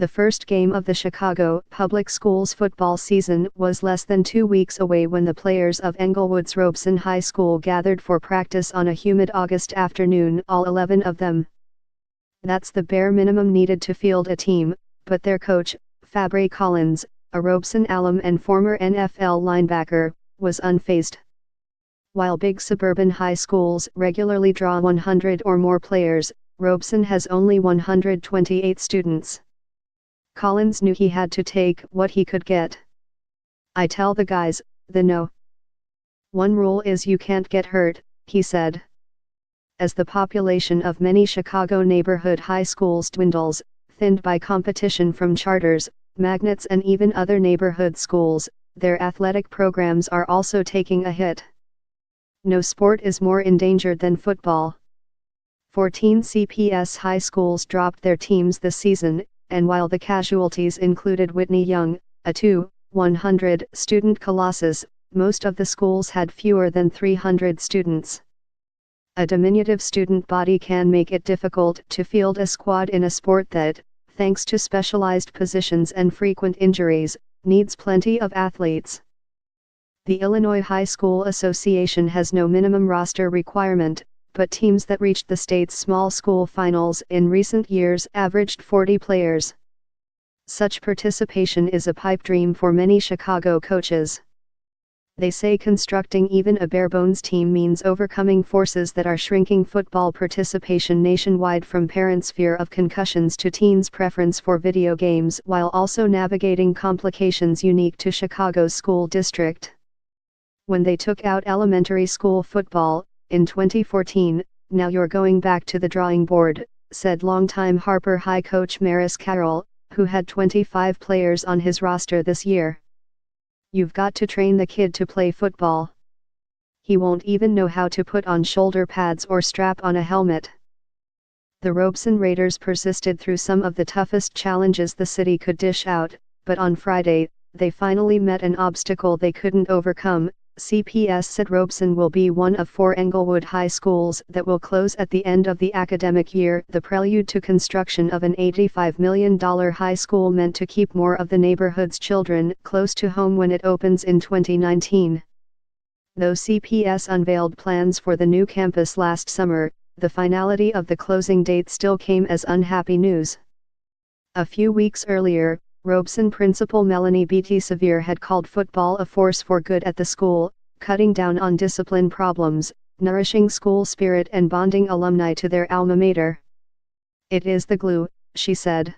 The first game of the Chicago Public Schools football season was less than 2 weeks away when the players of Englewood's Robeson High School gathered for practice on a humid August afternoon, all 11 of them. That's the bare minimum needed to field a team, but their coach, Fabre Collins, a Robeson alum and former NFL linebacker, was unfazed. While big suburban high schools regularly draw 100 or more players, Robeson has only 128 students. Collins knew he had to take what he could get. "I tell the guys, no. One rule is you can't get hurt," he said. As the population of many Chicago neighborhood high schools dwindles, thinned by competition from charters, magnets and even other neighborhood schools, their athletic programs are also taking a hit. No sport is more endangered than football. 14 CPS high schools dropped their teams this season, and while the casualties included Whitney Young, a 100 student colossus, most of the schools had fewer than 300 students. A diminutive student body can make it difficult to field a squad in a sport that, thanks to specialized positions and frequent injuries, needs plenty of athletes. The Illinois High School Association has no minimum roster requirement, but teams that reached the state's small school finals in recent years averaged 40 players. Such participation is a pipe dream for many Chicago coaches. They say constructing even a bare-bones team means overcoming forces that are shrinking football participation nationwide, from parents' fear of concussions to teens' preference for video games, while also navigating complications unique to Chicago's school district. When they took out elementary school football, in 2014, "Now you're going back to the drawing board," said longtime Harper High coach Maris Carroll, who had 25 players on his roster this year. "You've got to train the kid to play football. He won't even know how to put on shoulder pads or strap on a helmet." The Robeson Raiders persisted through some of the toughest challenges the city could dish out, but on Friday, they finally met an obstacle they couldn't overcome. CPS said Robeson will be one of 4 Englewood high schools that will close at the end of the academic year, the prelude to construction of an $85 million high school meant to keep more of the neighborhood's children close to home when it opens in 2019. Though CPS unveiled plans for the new campus last summer, the finality of the closing date still came as unhappy news. A few weeks earlier, Robeson principal Melanie Beatty Sevier had called football a force for good at the school, cutting down on discipline problems, nourishing school spirit and bonding alumni to their alma mater. "It is the glue," she said.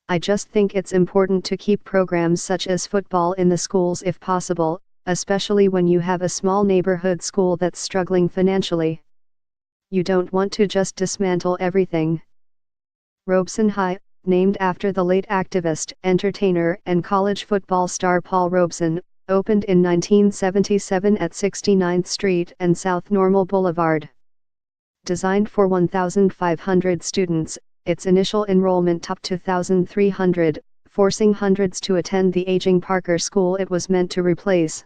"I just think it's important to keep programs such as football in the schools if possible, especially when you have a small neighborhood school that's struggling financially. You don't want to just dismantle everything." Robeson High, named after the late activist, entertainer and college football star Paul Robeson, opened in 1977 at 69th Street and South Normal Boulevard. Designed for 1,500 students, its initial enrollment topped 2,300, forcing hundreds to attend the aging Parker School it was meant to replace.